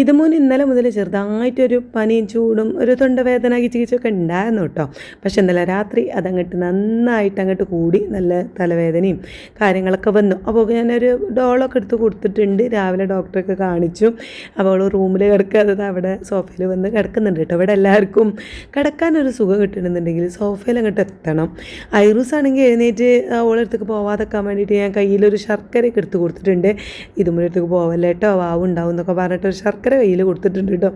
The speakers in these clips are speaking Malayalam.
ഇതുമോൻ ഇന്നലെ മുതൽ ചെറുതായിട്ടൊരു പനിയും ചൂടും ഒരു തൊണ്ടവേദന കിച്ചിക്കിച്ചൊക്കെ ഉണ്ടായിരുന്നു കേട്ടോ. പക്ഷെ ഇന്നലെ രാത്രി അതങ്ങോട്ട് നന്നായിട്ട് അങ്ങോട്ട് കൂടി നല്ല തലവേദനയും കാര്യങ്ങളൊക്കെ വന്നു. അപ്പോൾ ഞാനൊരു ഡോളൊക്കെ എടുത്ത് കൊടുത്തിട്ടുണ്ട്. രാവിലെ ഡോക്ടറൊക്കെ കാണിച്ചു. അപ്പോൾ റൂമിൽ കിടക്കാതെ അവിടെ സോഫയിൽ വന്ന് കിടക്കുന്നുണ്ട് കേട്ടോ. ഇവിടെ എല്ലാവർക്കും കിടക്കാനൊരു സുഖം കിട്ടണമെന്നുണ്ടെങ്കിൽ സോഫയിൽ അങ്ങോട്ട് എത്തണം. ഐറൂസ് ആണെങ്കിൽ എഴുന്നേറ്റ് ഓളടുത്തേക്ക് പോവാതെക്കാൻ വേണ്ടിയിട്ട് ഞാൻ കയ്യിലൊരു ശർക്കരയൊക്കെ എടുത്ത് കൊടുത്തിട്ടുണ്ട്. ഇതുമുഴത്തേക്ക് പോവല്ലേ കേട്ടോ, വാവുണ്ടാവും എന്നൊക്കെ പറഞ്ഞിട്ട് ഒരു ശർക്കര കയ്യിൽ കൊടുത്തിട്ടുണ്ട് കേട്ടോ.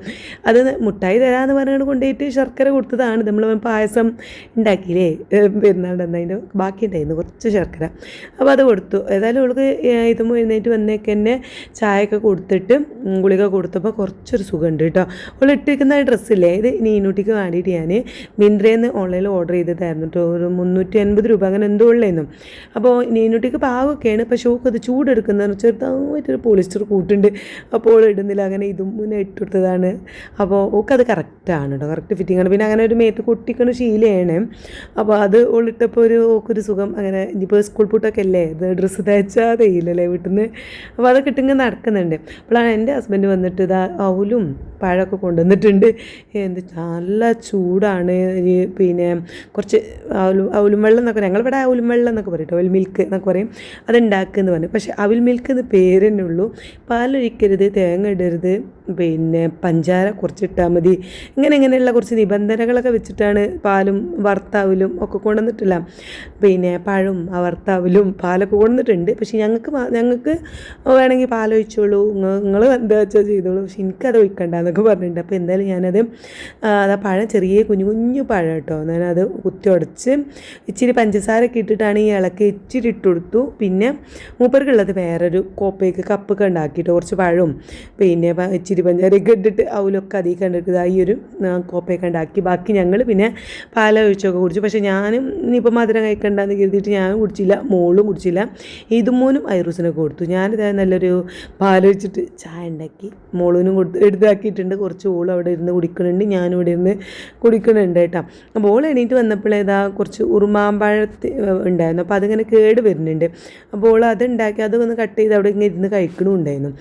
അത് മുട്ടായി തരാമെന്ന് പറഞ്ഞുകൊണ്ട് കൊണ്ടുപോയിട്ട് ശർക്കര കൊടുത്തതാണ്. നമ്മൾ പായസം ഉണ്ടാക്കിയില്ലേ പെരുന്നാളുടെ അതിൻ്റെ ബാക്കി ഉണ്ടായിരുന്നു കുറച്ച് ശർക്കര. അപ്പോൾ അത് കൊടുത്തു. ഏതായാലും അവൾക്ക് ഇതും എഴുന്നേറ്റ് വന്നേക്ക് തന്നെ ചായയൊക്കെ കൊടുത്തിട്ട് ഗുളിക കൊടുത്തപ്പോൾ കുറച്ചൊരു സുഖമുണ്ട് കേട്ടോ. അവൾ ഇട്ടിരിക്കുന്ന ഡ്രസ്സില്ലേ, ഇത് നീനൂട്ടിക്ക് വേണ്ടിയിട്ട് ഞാൻ മിന്ത്രയിൽ ഓൺലൈനിൽ ഓർഡർ ചെയ്തതായിരുന്നു കേട്ടോ. ഒരു 350 രൂപ അങ്ങനെ എന്തോ ഉള്ളായിരുന്നു. അപ്പോൾ നീനൂട്ടിക്ക് പാവൊക്കെയാണ്, പക്ഷേ ഓക്ക് അത് ചൂടെടുക്കുന്നത് ചെറുതായിട്ടൊരു പോളിസ്റ്റർ കൂട്ടുണ്ട്. അപ്പോൾ ഇടുന്നില്ല, അങ്ങനെ ഇതും മുന്നേ ഇട്ടെടുത്തതാണ്. അപ്പോൾ ഓക്കത് കറക്റ്റാണ് കേട്ടോ, കറക്റ്റ് ഫിറ്റിംഗ് ആണ്. പിന്നെ അങ്ങനെ ഒരു മേത്ത് കൊട്ടിക്കണ ശീലയാണ്. അപ്പോൾ അത് ഓളിട്ടപ്പോൾ ഓക്കൊരു സുഖം. അങ്ങനെ ഇനിയിപ്പോൾ സ്കൂൾ പൂട്ടൊക്കെ അല്ലേ, ഇത് ഡ്രസ്സ് തയ്ച്ചാൽ തയ്യില്ലല്ലേ വീട്ടിൽ നിന്ന്. അപ്പോൾ അതൊക്കെ ഇട്ടിങ്ങനെ നടക്കുന്നുണ്ട്. അപ്പോഴാണ് എൻ്റെ ഹസ്ബൻഡ് വന്നിട്ട് ഇതാ അവലും പഴമൊക്കെ കൊണ്ടുവന്നിട്ടുണ്ട്. എന്ത് നല്ല ചൂടാണ്. പിന്നെ കുറച്ച് അവലും വെള്ളം എന്നൊക്കെ, ഞങ്ങളിവിടെ അവലും വെള്ളം എന്നൊക്കെ പറയും കേട്ടോ, അവൽ മിൽക്ക് എന്നൊക്കെ പറയും. അതുണ്ടാക്കുമെന്ന് പറഞ്ഞു. പക്ഷേ അവൽ മിൽക്ക് എന്ന് പേര് തന്നെ ഉള്ളൂ. പാലൊഴിക്കരുത്, തേങ്ങ ഇടരുത്, പിന്നെ പഞ്ചാര കുറച്ചിട്ടാൽ മതി, ഇങ്ങനെയുള്ള കുറച്ച് നിബന്ധനകളൊക്കെ വെച്ചിട്ടാണ് പാലും ഭർത്താവിലും ഒക്കെ കൊണ്ടുവന്നിട്ടില്ല. പിന്നെ പഴവും ഭർത്താവിലും പാലൊക്കെ കൊണ്ടുവന്നിട്ടുണ്ട്. പക്ഷേ ഞങ്ങൾക്ക് വേണമെങ്കിൽ പാലൊഴിച്ചോളൂ, നിങ്ങൾ എന്താ വെച്ചാൽ ചെയ്തോളൂ, പക്ഷെ എനിക്കത് ഒഴിക്കണ്ട എന്നൊക്കെ പറഞ്ഞിട്ടുണ്ട്. അപ്പോൾ എന്തായാലും ഞാനത് പഴം ചെറിയ കുഞ്ഞു പഴം കേട്ടോ, ഞാനത് കുത്തി ഉടച്ച് ഇച്ചിരി പഞ്ചസാരയൊക്കെ ഇട്ടിട്ടാണ് ഈ ഇളക്കി ഇച്ചിരി ഇട്ട് കൊടുത്തു. പിന്നെ മൂപ്പർക്കുള്ളത് വേറൊരു കോപ്പയ്ക്ക് കപ്പൊക്കെ ഉണ്ടാക്കിയിട്ട് കുറച്ച് പഴവും പിന്നെ ഇച്ചിരി പഞ്ചാരയൊക്കെ ഇട്ടിട്ട് അവലൊക്കെ അതിൽ കണ്ടിട്ട് ഈ ഒരു കോപ്പയൊക്കെ ഉണ്ടാക്കി. ബാക്കി ഞങ്ങൾ പിന്നെ പാലൊഴിച്ചൊക്കെ കുടിച്ചു. പക്ഷേ ഞാനും ഇനിയിപ്പോൾ മധുരം കഴിക്കണ്ടെന്ന് കരുതിയിട്ട് ഞാനും കുടിച്ചില്ല, മോളും കുടിച്ചില്ല. ഇതുമോനും ഐറൂസിനൊക്കെ കൊടുത്തു. ഞാനിത് നല്ലൊരു പാലൊഴിച്ചിട്ട് ചായ ഉണ്ടാക്കി മോളൂനും എടുത്താക്കിയിട്ടുണ്ട്. കുറച്ച് ഓൾ അവിടെ ഇരുന്ന് കുടിക്കുന്നുണ്ട്, ഞാനും ഇവിടെ ഇരുന്ന് കുടിക്കുന്നുണ്ട് കേട്ടോ. അപ്പോൾ ഓൾ എണീറ്റ് വന്നപ്പോഴേതാ കുറച്ച് ഉറുമാമ്പഴത്ത് ഉണ്ടായിരുന്നു. അപ്പോൾ അതിങ്ങനെ കേട് വരുന്നുണ്ട്. അപ്പോൾ ഓൾ അതുണ്ടാക്കി അതൊന്ന് കട്ട് ചെയ്ത് അവിടെ ഇങ്ങനെ ഇരുന്ന് കഴിക്കണമുണ്ടായിരുന്നു.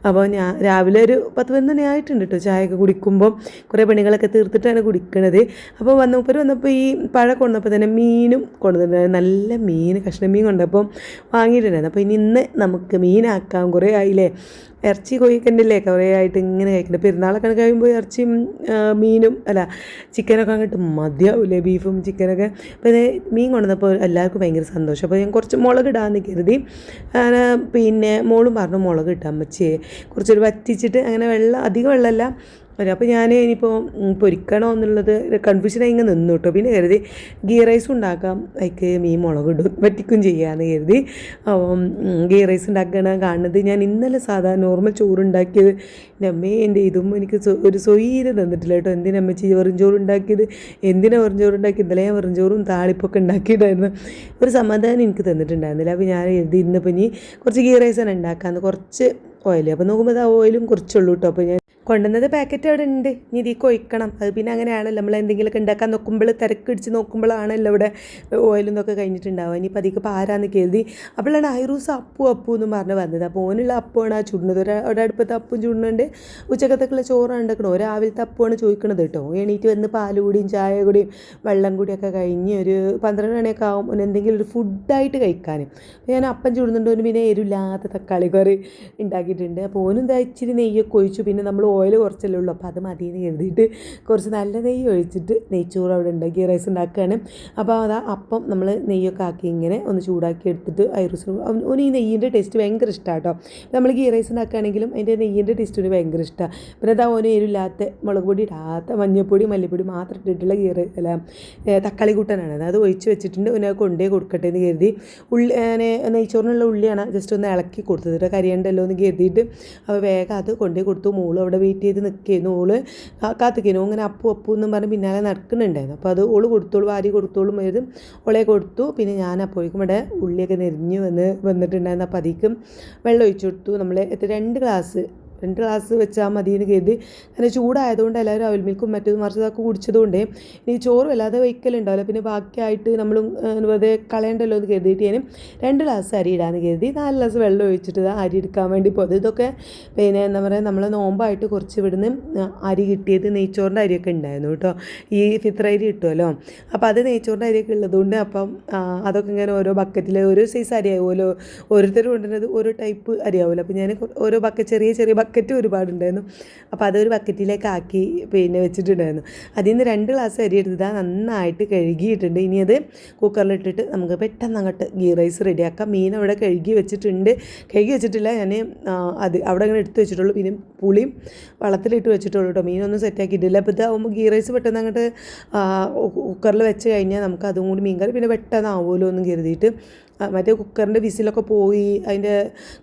അപ്പോൾ ഞാൻ രാവിലെ ഒരു 10-11 ആയിട്ടുണ്ട് കേട്ടോ ചായയൊക്കെ കുടിക്കുമ്പോൾ. കുറേ പണികളൊക്കെ തീർത്തിട്ടാണ് കുടിക്കണത്. അപ്പോൾ വന്നപ്പോൾ ഈ പഴം കൊണ്ടപ്പോൾ തന്നെ മീനും കൊണ്ടുവന്നിട്ടുണ്ടായിരുന്നു. നല്ല മീൻ, കഷ്ണം മീൻ കൊണ്ടപ്പോൾ വാങ്ങിയിട്ടുണ്ടായിരുന്നു. അപ്പോൾ ഇന്ന് നമുക്ക് മീനാക്കാം, കുറേ ആയില്ലേ ഇറച്ചി കോഴിക്കണ്ടില്ലേ കുറേ ആയിട്ട് ഇങ്ങനെ കഴിക്കുന്നുണ്ട്. പെരുന്നാളൊക്കെ കഴിയുമ്പോൾ ഇറച്ചിയും മീനും ചിക്കനൊക്കെ അങ്ങോട്ട് മതിയാവില്ലേ, ബീഫും ചിക്കനൊക്കെ. അപ്പോൾ ഇത് മീൻ കൊണ്ടുവന്നപ്പോൾ എല്ലാവർക്കും ഭയങ്കര സന്തോഷം. അപ്പോൾ ഞാൻ കുറച്ച് മുളക് ഇടാമെന്ന് കരുതി. പിന്നെ മോളും പറഞ്ഞു മുളക് ഇട്ടാൽ അമ്മച്ചിയെ കുറച്ചൊരു വറ്റിച്ചിട്ട്, അങ്ങനെ അധികം വെള്ളമല്ല വരും. അപ്പോൾ ഞാൻ ഇനിയിപ്പോൾ പൊരിക്കണോ എന്നുള്ളത് കൺഫ്യൂഷനായി ഇങ്ങനെ നിന്നു കേട്ടോ. പിന്നെ കരുതി ഗീ റൈസും ഉണ്ടാക്കാം, അതിക്ക് മീൻ മുളകിടും വറ്റിക്കും ചെയ്യാമെന്ന് കരുതി. ഗീ റൈസ് ഉണ്ടാക്കണം കാണുന്നത്. ഞാൻ ഇന്നലെ സാധാരണ നോർമൽ ചോറുണ്ടാക്കിയത് എൻ്റെ അമ്മേ, എൻ്റെ ഇതും എനിക്ക് ഒരു സ്വൈര്യം തന്നിട്ടില്ല കേട്ടോ. എന്തിനാ അമ്മച്ചി വെറും ചോറുണ്ടാക്കിയത്, വെറും ചോറുണ്ടാക്കി, ഇന്നലെ ഞാൻ വെറും ചോറും താളിപ്പൊക്കെ ഉണ്ടാക്കിയിട്ടായിരുന്നു. ഒരു സമാധാനം എനിക്ക് തന്നിട്ടുണ്ടായിരുന്നില്ല. അപ്പോൾ ഞാൻ എഴുതി ഇന്നിപ്പോൾ ഇനി കുറച്ച് ഗീ റൈസാണ് ഉണ്ടാക്കാമെന്ന്, കുറച്ച് ഓയിൽ. അപ്പോൾ നോക്കുമ്പോൾ ആ ഓയിലും കുറച്ചുള്ളൂ കേട്ടോ. അപ്പോൾ ഞാൻ കൊണ്ടുവന്നത് പാക്കറ്റ് അവിടെ ഉണ്ട്, ഇനി ഇതിൽ കൊയ്ക്കണം. അത് പിന്നെ അങ്ങനെയാണല്ലോ, നമ്മൾ എന്തെങ്കിലുമൊക്കെ ഉണ്ടാക്കാൻ നോക്കുമ്പോൾ തിരക്കിടിച്ച് നോക്കുമ്പോഴാണല്ലോ ഇവിടെ ഓയിലും ഇതൊക്കെ കഴിഞ്ഞിട്ടുണ്ടാവുക. ഇനിയിപ്പോൾ അതിലേക്ക് പാരാന്ന് കരുതി. അപ്പോഴാണ് ഐറൂസ് അപ്പു എന്ന് പറഞ്ഞ് വന്നത്. അപ്പോൾ ഓനുള്ള അപ്പമാണ് ആ ചുടുന്നത്. ഒരടുപ്പത്ത് അപ്പും ചുടുന്നുണ്ട്, ഉച്ചക്കത്തേക്കുള്ള ചോറാണ് ഉണ്ടാക്കണം. രാവിലത്തെ അപ്പമാണ് ചോദിക്കണത് കേട്ടോ. എണീറ്റ് വന്ന് പാല് കൂടിയും ചായ കൂടിയും വെള്ളം കൂടിയൊക്കെ കഴിഞ്ഞ് ഒരു 12 മണിയൊക്കെ ആകും എന്തെങ്കിലും ഒരു ഫുഡായിട്ട് കഴിക്കാൻ. ഞാൻ അപ്പം ചുടുന്നുണ്ട്. ഓന് പിന്നെ എരിവില്ലാത്ത തക്കാളി കറി ഉണ്ടാക്കിയിട്ടുണ്ട്. അപ്പോൾ ഓനും ഇതാ ഇച്ചിരി നെയ്യൊക്കെ ഒഴിച്ചു. പിന്നെ നമ്മൾ ഓയിൽ കുറച്ചല്ലേ ഉള്ളൂ, അപ്പോൾ അത് മതിയെന്ന് കരുതിയിട്ട് കുറച്ച് നല്ല നെയ്യ് ഒഴിച്ചിട്ട് നെയ്ച്ചോറ് അവിടെ ഉണ്ടാക്കി റൈസ് ഉണ്ടാക്കുകയാണ്. അപ്പോൾ അതാ അപ്പം നമ്മൾ നെയ്യൊക്കെ ആക്കി ഇങ്ങനെ ഒന്ന് ചൂടാക്കി എടുത്തിട്ട് ഐറൂസിന് ഓന് ഈ നെയ്യിൻ്റെ ടേസ്റ്റ് ഭയങ്കര ഇഷ്ടമാണ് കേട്ടോ. നമ്മൾ ഗീ റൈസ് ഉണ്ടാക്കുകയാണെങ്കിലും അതിൻ്റെ നെയ്യിൻ്റെ ടേസ്റ്റ് ഭയങ്കര ഇഷ്ടമാണ്. പിന്നെ അതാ ഓന് എരിവില്ലാത്ത മുളക് പൊടി ഇടാത്ത മഞ്ഞൾപ്പൊടി മല്ലിപ്പൊടി മാത്രം ഇട്ടിട്ടുള്ള തക്കാളി കൂട്ടാനാണ്. അത് ഒഴിച്ച് വെച്ചിട്ടുണ്ട്. ഓനെ കൊണ്ടേ കൊടുക്കട്ടെ എന്ന് കരുതി. നെയ്ച്ചോറിനുള്ള ഉള്ളിയാണ് ജസ്റ്റ് ഒന്ന് ഇളക്കി കൊടുത്തത്, കരിയണ്ടല്ലോ എന്ന് കരുതിയിട്ട്. അപ്പോൾ വേഗം അത് കൊണ്ടേ കൊടുത്തു. മോളും അവിടെ വെയിറ്റ് ചെയ്ത് നിൽക്കുന്നു. ഓള് കാത്തിക്കുന്നു. അങ്ങനെ അപ്പു എന്നും പറഞ്ഞ് പിന്നാലെ നടക്കുന്നുണ്ടായിരുന്നു. അപ്പോൾ അത് ഓള് കൊടുത്തോളൂ, വാരി കൊടുത്തോളും വരും. ഓളെ കൊടുത്തു. പിന്നെ ഞാൻ അപ്പോഴേക്കും ഇവിടെ ഉള്ളിയൊക്കെ നെരിഞ്ഞ് വന്നിട്ടുണ്ടായിരുന്നു. അപ്പോൾ അതിക്കും വെള്ളം ഒഴിച്ചു കൊടുത്തു. നമ്മൾ 2 ഗ്ലാസ് 2 ഗ്ലാസ് വെച്ചാൽ മതി എന്ന് കരുതി. അങ്ങനെ ചൂടായതുകൊണ്ട് എല്ലാവരും അവിൽ മിൽക്കും മറ്റേത് മറിച്ചതൊക്കെ കുടിച്ചതുകൊണ്ട് ഇനി ചോറും അല്ലാതെ വയ്ക്കലുണ്ടാവില്ല. പിന്നെ ബാക്കിയായിട്ട് നമ്മൾ വെറുതെ കളയണ്ടല്ലോ എന്ന് കരുതിയിട്ട് ഞാൻ 2 ഗ്ലാസ് അരി ഇടാമെന്ന് കരുതി 4 ഗ്ലാസ് വെള്ളം ഒഴിച്ചിട്ട് അരി എടുക്കാൻ വേണ്ടി പോയത്. ഇതൊക്കെ പിന്നെ എന്താ പറയുക, നമ്മൾ നോമ്പായിട്ട് കുറച്ച് ഇവിടുന്ന് അരി കിട്ടിയത് നെയ്ച്ചോറിൻ്റെ അരിയൊക്കെ ഉണ്ടായിരുന്നു കേട്ടോ. ഈ ഫിത്ര അരി കിട്ടുമല്ലോ, അപ്പോൾ അത് നെയ്ച്ചോറിൻ്റെ അരിയൊക്കെ ഉള്ളതുകൊണ്ട് അപ്പം അതൊക്കെ ഇങ്ങനെ ഓരോ ബക്കറ്റിൽ ഓരോ സൈസ് അരി ആവുമല്ലോ, ഓരോരുത്തർ കൊണ്ടുവരുന്നത് ഓരോ ടൈപ്പ് അരി ആവുമല്ലോ. അപ്പോൾ ഞാൻ ഓരോ ചെറിയ ചെറിയ ബക്കറ്റ് ഒരുപാടുണ്ടായിരുന്നു. അപ്പോൾ അതൊരു ബക്കറ്റിലേക്ക് ആക്കി പിന്നെ വെച്ചിട്ടുണ്ടായിരുന്നു. അതിൽ നിന്ന് 2 ഗ്ലാസ് അരി എടുത്തത് നന്നായിട്ട് കഴുകിയിട്ടുണ്ട്. ഇനി അത് കുക്കറിലിട്ടിട്ട് നമുക്ക് പെട്ടെന്ന് അങ്ങോട്ട് ഗീ റൈസ് റെഡിയാക്കാം. മീൻ അവിടെ കഴുകി വെച്ചിട്ടില്ല ഞാൻ, അത് അവിടെ അങ്ങനെ എടുത്ത് വെച്ചിട്ടുള്ളൂ. പിന്നെ പുളിയും വെള്ളത്തിലിട്ട് വെച്ചിട്ടുള്ളൂ കേട്ടോ, മീനൊന്നും സെറ്റാക്കിയിട്ടില്ല. അപ്പോൾ ഇതാവുമ്പോൾ ഗീ റൈസ് പെട്ടെന്ന് അങ്ങോട്ട് കുക്കറിൽ വെച്ച് കഴിഞ്ഞാൽ നമുക്ക് അതും കൂടി മീൻകറി പിന്നെ പെട്ടെന്ന് ആവുമല്ലോ എന്നും കരുതിയിട്ട്. മറ്റേ കുക്കറിൻ്റെ വിസിലൊക്കെ പോയി അതിൻ്റെ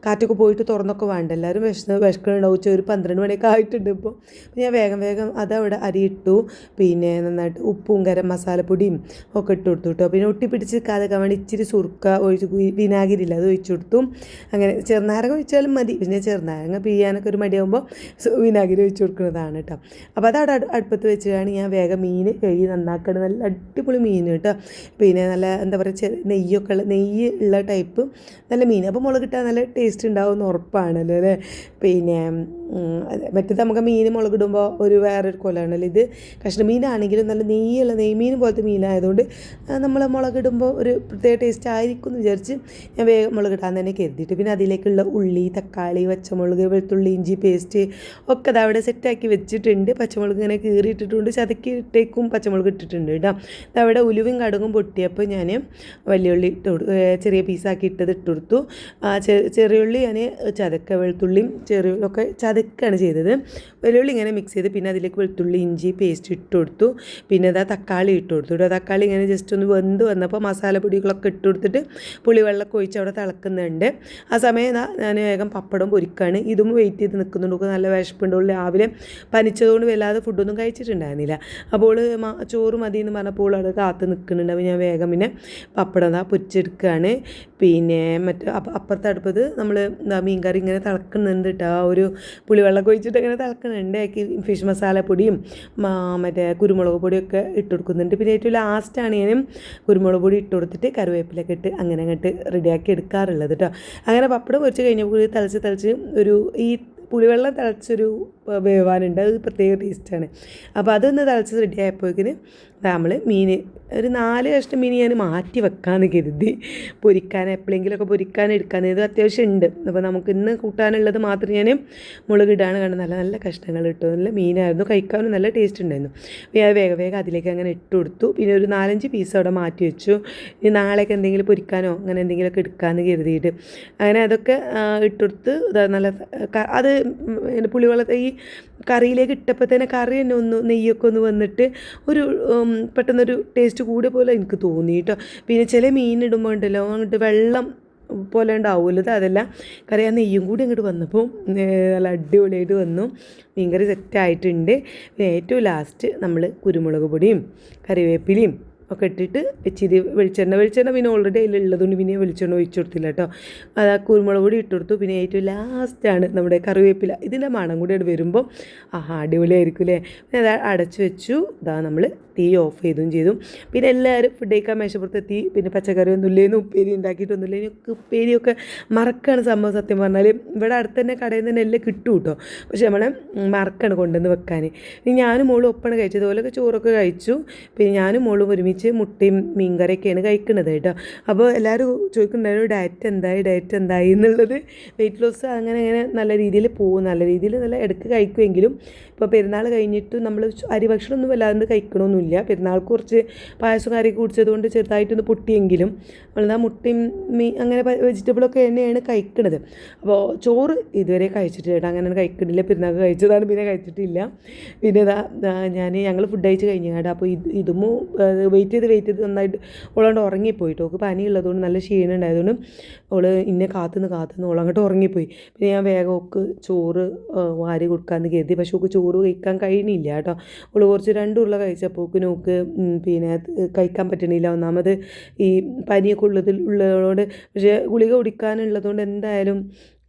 കാറ്റൊക്കെ പോയിട്ട് തുറന്നൊക്കെ വേണ്ട, എല്ലാവരും വിശക്കണുണ്ടാവും. ഒരു 12 മണിയൊക്കെ ആയിട്ടുണ്ട് ഇപ്പോൾ. ഞാൻ വേഗം അതവിടെ അരിയിട്ടു. പിന്നെ നന്നായിട്ട് ഉപ്പും ഗരം മസാലപ്പൊടിയും ഒക്കെ ഇട്ട് കൊടുത്തു കേട്ടോ. പിന്നെ ഒട്ടിപ്പിടിച്ച് കാതൊക്കെ വേണ്ടി ഇച്ചിരി സുർക്ക ഒഴിച്ച്, വിനാഗിരില്ല അത് ഒഴിച്ചു കൊടുത്തു. അങ്ങനെ ചെറുനാരങ്ങ ഒഴിച്ചാലും മതി. പിന്നെ ചെറുനാരങ്ങ പിഴിയാനൊക്കെ ഒരു മടിയാകുമ്പോൾ വിനാഗിരി ഒഴിച്ച് കൊടുക്കുന്നതാണ് കേട്ടോ. അപ്പോൾ അതവിടെ അടുപ്പത്ത് വെച്ചാണ് ഞാൻ വേഗം മീൻ കഴുകി നന്നാക്കുന്നത്. നല്ല അടിപൊളി മീൻ കേട്ടോ. പിന്നെ നല്ല എന്താ പറയുക, നെയ്യ് ഉള്ള ടൈപ്പ് നല്ല മീൻ. അപ്പോൾ മുളകിട്ടാൽ നല്ല ടേസ്റ്റ് ഉണ്ടാവുമെന്ന് ഉറപ്പാണല്ലോ അല്ലേ. പിന്നെ മറ്റേത് നമുക്ക് മീൻ മുളകിടുമ്പോൾ ഒരു വേറൊരു കൊലാണല്ലോ. ഇത് കഷ്ണം മീനാണെങ്കിലും നല്ല നെയ്മീൻ പോലത്തെ മീനായതുകൊണ്ട് നമ്മൾ മുളകിടുമ്പോൾ ഒരു പ്രത്യേക ടേസ്റ്റ് ആയിരിക്കും എന്ന് വിചാരിച്ച് ഞാൻ വേഗം മുളകിടാൻ തന്നെ കരുതിയിട്ട് പിന്നെ അതിലേക്കുള്ള ഉള്ളി, തക്കാളി, പച്ചമുളക്, വെളുത്തുള്ളി, ഇഞ്ചി പേസ്റ്റ് ഒക്കെ അത് അവിടെ സെറ്റാക്കി വെച്ചിട്ടുണ്ട്. പച്ചമുളക് ഇങ്ങനെ കീറിയിട്ടിട്ടുണ്ട്, ചതക്കിയിട്ടേക്കും പച്ചമുളക് ഇട്ടിട്ടുണ്ട് കേട്ടോ. അതവിടെ ഉലുവയും കടുകും പൊട്ടിയപ്പോൾ ഞാൻ വലിയുള്ളി ചെറിയ പീസാക്കി ഇട്ട് കൊടുത്തു. ചെറിയുള്ളി ഞാൻ വെളുത്തുള്ളിയും ചെറിയൊക്കെ ചതക്കാണ് ചെയ്തത്. വെള്ളുള്ളി ഇങ്ങനെ മിക്സ് ചെയ്ത് പിന്നെ അതിലേക്ക് വെളുത്തുള്ളി ഇഞ്ചി പേസ്റ്റ് ഇട്ട് കൊടുത്തു. പിന്നെ തക്കാളി ഇട്ട് കൊടുത്തു. തക്കാളി ഇങ്ങനെ ജസ്റ്റ് ഒന്ന് വെന്ത് വന്നപ്പോൾ മസാലപ്പൊടികളൊക്കെ ഇട്ട് കൊടുത്തിട്ട് പുളിവെള്ളമൊക്കെ ഒഴിച്ച് അവിടെ തിളക്കുന്നുണ്ട്. ആ സമയം ഞാൻ വേഗം പപ്പടം പൊരിക്കുകയാണ്. ഇതും വെയിറ്റ് ചെയ്ത് നിൽക്കുന്നുണ്ട്. നല്ല വിശപ്പുണ്ട്. രാവിലെ പനിച്ചതുകൊണ്ട് വല്ലാതെ ഫുഡൊന്നും കഴിച്ചിട്ടുണ്ടായിരുന്നില്ല. അപ്പോൾ ചോറ് മതി എന്ന് പറഞ്ഞപ്പോൾ അവിടെ കാത്ത് നിൽക്കുന്നുണ്ട്. അപ്പോൾ ഞാൻ വേഗം പിന്നെ പപ്പടം പൊരിച്ചെടുക്കുകയാണ്. പിന്നെ അപ്പുറത്തെ അടുപ്പത്ത് നമ്മൾ മീൻകറി ഇങ്ങനെ തിളക്കുന്നുണ്ട് കേട്ടോ. ഒരു പുളിവെള്ളമൊക്കെ ഒഴിച്ചിട്ട് ഇങ്ങനെ തിളക്കുന്നുണ്ട്. ഫിഷ് മസാലപ്പൊടിയും മറ്റേ കുരുമുളക് പൊടിയൊക്കെ ഇട്ട് കൊടുക്കുന്നുണ്ട്. പിന്നെ ഏറ്റവും ലാസ്റ്റാണ് ഞാൻ കുരുമുളക് പൊടി ഇട്ട് കൊടുത്തിട്ട് കറിവേപ്പിലൊക്കെ ഇട്ട് അങ്ങനെ അങ്ങോട്ട് റെഡിയാക്കി എടുക്കാറുള്ളത് കേട്ടോ. അങ്ങനെ പപ്പടം പൊരിച്ച് കഴിഞ്ഞപ്പോൾ തിളച്ച് ഒരു ഈ പുളിവെള്ളം തിളച്ചൊരു വേവാനുണ്ട്, അത് പ്രത്യേക ടേസ്റ്റാണ്. അപ്പോൾ അതൊന്ന് തിളച്ച് റെഡി ആയപ്പോഴേക്കിന് നമ്മൾ മീൻ ഒരു 4 കഷ്ണം മീൻ ഞാൻ മാറ്റി വെക്കാമെന്ന് കരുതി. പൊരിക്കാൻ എപ്പോഴെങ്കിലുമൊക്കെ പൊരിക്കാൻ എടുക്കാൻ ഇത് അത്യാവശ്യം ഉണ്ട്. അപ്പോൾ നമുക്ക് ഇന്ന് കൂട്ടാനുള്ളത് മാത്രം ഞാൻ മുളകിടാണ് കണ്ടത്. നല്ല കഷ്ണങ്ങൾ ഇട്ടു. നല്ല മീനായിരുന്നു, കഴിക്കാനും നല്ല ടേസ്റ്റ് ഉണ്ടായിരുന്നു. ഞാൻ വേഗം അതിലേക്ക് അങ്ങനെ ഇട്ട് കൊടുത്തു. പിന്നെ ഒരു 4-5 പീസ് അവിടെ മാറ്റി വെച്ചു. ഇനി നാളേക്ക് എന്തെങ്കിലും പൊരിക്കാനോ അങ്ങനെ എന്തെങ്കിലുമൊക്കെ എടുക്കാമെന്ന് കരുതിയിട്ട് അങ്ങനെ അതൊക്കെ ഇട്ടുകൊടുത്ത് നല്ല അത് പുളിവെള്ളത്തെ ഈ കറിയിലേക്ക് ഇട്ടപ്പോൾ തന്നെ കറി തന്നെ നെയ്യൊക്കെ ഒന്ന് വന്നിട്ട് ഒരു പെട്ടെന്നൊരു ടേസ്റ്റ് കൂടിയ പോലെ എനിക്ക് തോന്നി കേട്ടോ. പിന്നെ ചില മീനിടുമ്പോൾ ഉണ്ടല്ലോ അങ്ങോട്ട് വെള്ളം പോലെ ഉണ്ടാവുമല്ലോ, അതല്ല കറി ആ നെയ്യും കൂടി അങ്ങോട്ട് വന്നപ്പോൾ നല്ല അടിപൊളിയായിട്ട് വന്നു. മീൻകറി സെറ്റായിട്ടുണ്ട്. ഏറ്റവും ലാസ്റ്റ് നമ്മൾ കുരുമുളക് പൊടിയും കറിവേപ്പിലയും ഒക്കെ ഇട്ടിട്ട് ഇച്ചിരി വെളിച്ചെണ്ണ പിന്നെ ഓൾറെഡി അതിലുള്ളതുകൊണ്ട് പിന്നെ വെളിച്ചെണ്ണ ഒഴിച്ചു കൊടുത്തില്ല കേട്ടോ. അത് ആ കുരുമുളക് പൊടി ഇട്ട് കൊടുത്തു. പിന്നെ ഏറ്റവും ലാസ്റ്റാണ് നമ്മുടെ കറിവേപ്പില. ഇതിൻ്റെ മണം കൂടി വരുമ്പോൾ അടിപൊളിയായിരിക്കും അല്ലേ. പിന്നെ അത് അടച്ചു വെച്ചു. നമ്മൾ തീ ഓഫ് ചെയ്തു. പിന്നെ എല്ലാവരും ഫുഡ് കഴിക്കാൻ മേശപ്പുറത്തെത്തി. പിന്നെ പച്ചക്കറിയൊന്നും ഇല്ലേന്ന്, ഉപ്പേരി ഉണ്ടാക്കിയിട്ടൊന്നുമില്ല. എനിക്ക് ഉപ്പേരിയൊക്കെ മറക്കാണ് സംഭവം. സത്യം പറഞ്ഞാൽ ഇവിടെ അടുത്ത് തന്നെ കടയിൽ നിന്ന് തന്നെ എല്ലാം കിട്ടും കേട്ടോ. പക്ഷെ നമ്മളെ മറക്കാണ് കൊണ്ടുവന്ന് വെക്കാൻ. ഇനി ഞാനും മോളും ഒപ്പമാണ് കഴിച്ചത്. അതുപോലെയൊക്കെ ചോറൊക്കെ കഴിച്ചു. പിന്നെ ഞാനും മോളും ഒരുമിച്ച് മുട്ടയും മീൻകറിയൊക്കെയാണ് കഴിക്കുന്നത് കേട്ടോ. അപ്പോൾ എല്ലാവരും ചോദിക്കുന്നുണ്ടായിരുന്നു ഡയറ്റ് എന്തായി എന്നുള്ളത്. വെയിറ്റ് ലോസ് അങ്ങനെ നല്ല രീതിയിൽ പോകും. നല്ല ഇടയ്ക്ക് കഴിക്കുമെങ്കിലും ഇപ്പോൾ പെരുന്നാൾ കഴിഞ്ഞിട്ട് നമ്മൾ അരി ഭക്ഷണമൊന്നും വല്ലാതെ കഴിക്കണമൊന്നുമില്ല. പെരുന്നാൾക്ക് കുറച്ച് പായസം കറിയൊക്കെ കുടിച്ചതുകൊണ്ട് ചെറുതായിട്ടൊന്ന് പൊട്ടിയെങ്കിലും നമ്മളെന്താ മുട്ടയും അങ്ങനെ വെജിറ്റബിളൊക്കെ തന്നെയാണ് കഴിക്കണത്. അപ്പോൾ ചോറ് ഇതുവരെ കഴിച്ചിട്ടില്ല കേട്ടോ. അങ്ങനെ കഴിക്കണില്ല. പെരുന്നാൾക്ക് കഴിച്ചതാണ്, പിന്നെ കഴിച്ചിട്ടില്ല. പിന്നെ ഞങ്ങൾ ഫുഡ് കഴിച്ച് കഴിഞ്ഞാൽ അപ്പോൾ ഇതും വെയിറ്റ് ചെയ്ത് നന്നായിട്ട് ഓളങ്ങോട്ട് ഉറങ്ങിപ്പോയിട്ട്. ഓൾക്ക് പനിയുള്ളതുകൊണ്ട് നല്ല ക്ഷീണം ഉണ്ടായതുകൊണ്ട് ഓൾ ഇന്നെ കാത്തുനിന്ന് ഓളങ്ങോട്ട് ഉറങ്ങിപ്പോയി. പിന്നെ ഞാൻ വേഗം ഓക്ക് ചോറ് വാരി കൊടുക്കാമെന്ന് കരുതി. പക്ഷേ ഓക്ക് ചോറ് കഴിക്കാൻ കഴിയണില്ല കേട്ടോ. ഓൾ കുറച്ച് 2 ഉരുള കഴിച്ചപ്പോൾ ഓക്ക് പിന്നെ കഴിക്കാൻ പറ്റണില്ല. ഒന്നാമത് ഈ പനിയൊക്കെ ഉള്ളതുകൊണ്ട്. പക്ഷേ ഗുളിക കുടിക്കാനുള്ളതുകൊണ്ട് എന്തായാലും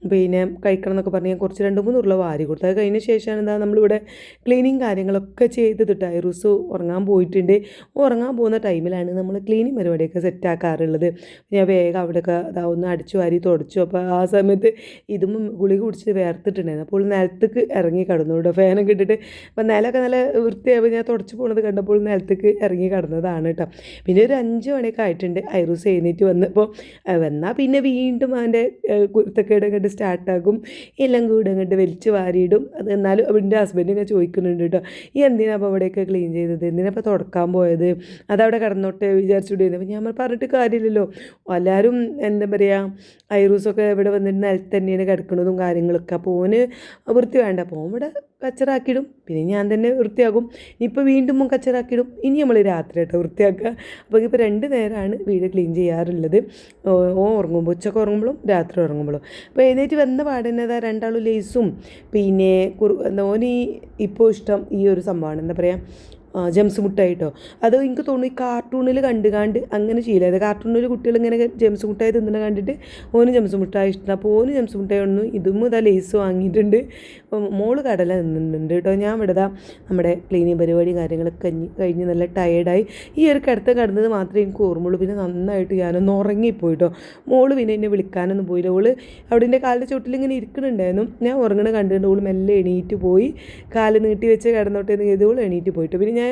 പിന്നെ കഴിക്കണം എന്നൊക്കെ പറഞ്ഞ് ഞാൻ കുറച്ച് 2-3 ഉരുള വാരി കൊടുത്തു. അത് കഴിഞ്ഞ ശേഷമാണ് എന്താ നമ്മളിവിടെ ക്ലീനിങ് കാര്യങ്ങളൊക്കെ ചെയ്തിട്ട് ഐറൂസ് ഉറങ്ങാൻ പോയിട്ടുണ്ട്. ഉറങ്ങാൻ പോകുന്ന ടൈമിലാണ് നമ്മൾ ക്ലീനിങ് പരിപാടിയൊക്കെ സെറ്റാക്കാറുള്ളത്. ഞാൻ വേഗം അവിടെയൊക്കെ ഒന്ന് അടിച്ചു വാരി തുടച്ചു. അപ്പോൾ ആ സമയത്ത് ഇതും ഗുളിക കുടിച്ചിട്ട് വേർത്തിട്ടുണ്ടായിരുന്നു. അപ്പോൾ നിലത്തേക്ക് ഇറങ്ങി കിടന്നു കേട്ടോ, ഫാനൊക്കെ ഇട്ടിട്ട്. അപ്പോൾ നിലമൊക്കെ നല്ല വൃത്തിയായി ഞാൻ തുടച്ച് പോകുന്നത് കണ്ടപ്പോൾ നിലത്തേക്ക് ഇറങ്ങി കിടന്നതാണ് കേട്ടോ. പിന്നെ ഒരു 5 മണിയൊക്കെ ആയിട്ടുണ്ട് ഐറൂസ് എഴുന്നേറ്റ് വന്നപ്പോൾ. വന്നാൽ പിന്നെ വീണ്ടും അവൻ്റെ കുരുത്തക്കേട് കണ്ട് സ്റ്റാർട്ടാക്കും. എല്ലാം കൂടെ അങ്ങോട്ട് വലിച്ച് വാരിയിടും. അത് എന്നാലും അവൻ്റെ ഹസ്ബൻഡിനെ ചോദിക്കുന്നുണ്ട് കേട്ടോ, ഈ എന്തിനാ അപ്പോൾ അവിടെയൊക്കെ ക്ലീൻ ചെയ്തത്, എന്തിനാ അപ്പോൾ തുടക്കാൻ പോയത്, അതവിടെ കിടന്നോട്ടെ വിചാരിച്ചുകൊണ്ടിരുന്നത്. അപ്പോൾ ഞാൻ പറഞ്ഞിട്ട് കാര്യമില്ലല്ലോ, എല്ലാവരും എന്താ പറയുക ഐറൂസൊക്കെ ഇവിടെ വന്നിട്ട് നിലത്ത് തന്നെയാണ് കിടക്കുന്നതും കാര്യങ്ങളൊക്കെ. അപ്പോൾ ഓന് വൃത്തി വേണ്ട, അപ്പോൾ ഓൻ ഇവിടെ കച്ചറാക്കിയിടും, പിന്നെ ഞാൻ തന്നെ വൃത്തിയാക്കും. ഇനിയിപ്പോൾ വീണ്ടും കച്ചറാക്കിയിടും, ഇനി നമ്മൾ രാത്രി കേട്ടോ വൃത്തിയാക്കുക. അപ്പോൾ ഇപ്പോൾ 2 നേരമാണ് വീട് ക്ലീൻ ചെയ്യാറുള്ളത്. ഉറങ്ങുമ്പോൾ, ഉച്ചക്ക് ഉറങ്ങുമ്പോഴും രാത്രി ഉറങ്ങുമ്പോഴും. അപ്പോൾ എഴുന്നേറ്റ് വന്ന പാടുന്നതാ 2 ലേസും പിന്നെ ഓന് ഇപ്പോൾ ഇഷ്ടം ഈ ഒരു സംഭവമാണ്, എന്താ പറയുക, ജെംസ് മുട്ടായി കേട്ടോ. അത് എനിക്ക് തോന്നുന്നു ഈ കാർട്ടൂണിൽ കണ്ട് അങ്ങനെ ചെയ്യില്ലായത്. കാർട്ടൂണിൽ കുട്ടികളിങ്ങനെ ജെംസ് മുട്ടായി തിന്നണ കണ്ടിട്ട് ഓന് ജെംസ് മുട്ടായി ഇഷ്ടം. അപ്പോൾ ഓന് ജെംസ് മുട്ടായി ഒന്നും ഇതും ഇതാ ലേസ് വാങ്ങിയിട്ടുണ്ട്. മോള് കടല നിന്നുണ്ട് കേട്ടോ. ഞാൻ ഇവിടെ നമ്മുടെ ക്ലീനിങ് പരിപാടി കാര്യങ്ങളൊക്കെ കഴിഞ്ഞ് നല്ല ടയേർഡായി. ഈ ഒരു കിടന്നത് മാത്രമേ എനിക്ക് ഓർമ്മയുള്ളൂ. പിന്നെ നന്നായിട്ട് ഞാനൊന്ന് ഉറങ്ങിപ്പോയി കേട്ടോ. മോള് പിന്നെ എന്നെ വിളിക്കാനൊന്നും പോയില്ല. ഓള് അവിടെ എൻ്റെ കാലിൻ്റെ ചുട്ടിൽ ഇങ്ങനെ ഇരിക്കണുണ്ടായിരുന്നു. ഞാൻ ഉറങ്ങണ കണ്ടുകൊണ്ട് ഓള് മെല്ലെ എണീറ്റ് പോയി. കാല് നീട്ടി വെച്ച് കിടന്നോട്ടെ എന്ന് ചെയ്ത് ഓള് എണീറ്റ് പോയിട്ട്. പിന്നെ ഞാൻ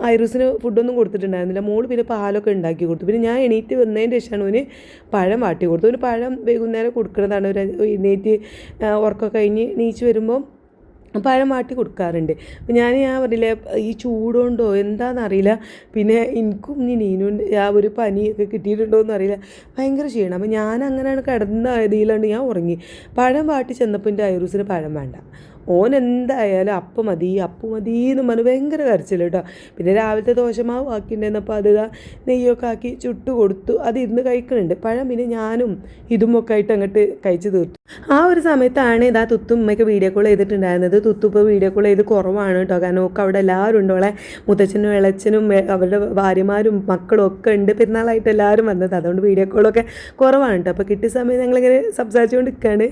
ഐറൂസിന് ഫുഡൊന്നും കൊടുത്തിട്ടുണ്ടായിരുന്നില്ല. മോള് പിന്നെ പാലൊക്കെ ഉണ്ടാക്കി കൊടുത്തു. പിന്നെ ഞാൻ എണീറ്റ് വന്നതിൻ്റെ ശേഷമാണ് ഓന് പഴം വാട്ടി കൊടുത്തു. ഒരു പഴം വൈകുന്നേരം കൊടുക്കുന്നതാണ്. ഒരു എണീറ്റ് ഉറക്കമൊക്കെ കഴിഞ്ഞ് നീച്ച് വരുമ്പോൾ പഴം വാട്ടി കൊടുക്കാറുണ്ട്. അപ്പോൾ ഞാൻ പറഞ്ഞില്ലേ, ഈ ചൂടുകൊണ്ടോ എന്താണെന്നറിയില്ല, പിന്നെ എനിക്കും നീനും ആ ഒരു പനിയൊക്കെ കിട്ടിയിട്ടുണ്ടോ എന്നറിയില്ല, ഭയങ്കര ക്ഷീണം. അപ്പോൾ ഞാൻ അങ്ങനെയാണ് കിടന്ന ഇതിലാണ്ട് ഞാൻ ഉറങ്ങി. പഴം വാട്ടി ചെന്നപ്പോൾ എൻ്റെ ഐറൂസിന് പഴം വേണ്ട. ഓൻ എന്തായാലും അപ്പം മതി എന്ന് പറഞ്ഞ് ഭയങ്കര കരച്ചിൽ കേട്ടോ. പിന്നെ രാവിലത്തെ ദോശമാവ് ആക്കിയിട്ടുണ്ടായിരുന്നപ്പോൾ അത് നെയ്യൊക്കെ ആക്കി ചുട്ട് കൊടുത്തു. അത് ഇരുന്ന് കഴിക്കുന്നുണ്ട് പഴം. പിന്നെ ഞാനും ഇതുമൊക്കെ ആയിട്ട് അങ്ങോട്ട് കഴിച്ച് തീർത്തു. ആ ഒരു സമയത്താണ് ഇതാ തുത്തും ഉമ്മയൊക്കെ വീഡിയോ കോൾ ചെയ്തിട്ടുണ്ടായിരുന്നത്. തുത്തു ഇപ്പോൾ വീഡിയോ കോൾ ചെയ്ത് കുറവാണ് കേട്ടോ, കാരണം ഒക്കെ അവിടെ എല്ലാവരും ഉണ്ട്. അവളെ മുത്തച്ഛനും ഇളച്ചനും അവരുടെ ഭാര്യമാരും മക്കളും ഒക്കെ ഉണ്ട്. പെരുന്നാളായിട്ട് എല്ലാവരും വന്നത്, അതുകൊണ്ട് വീഡിയോ കോളൊക്കെ കുറവാണ് കേട്ടോ. അപ്പോൾ കിട്ടിയ സമയം ഞങ്ങളിങ്ങനെ സംസാരിച്ചുകൊണ്ട് നിൽക്കുകയാണ്.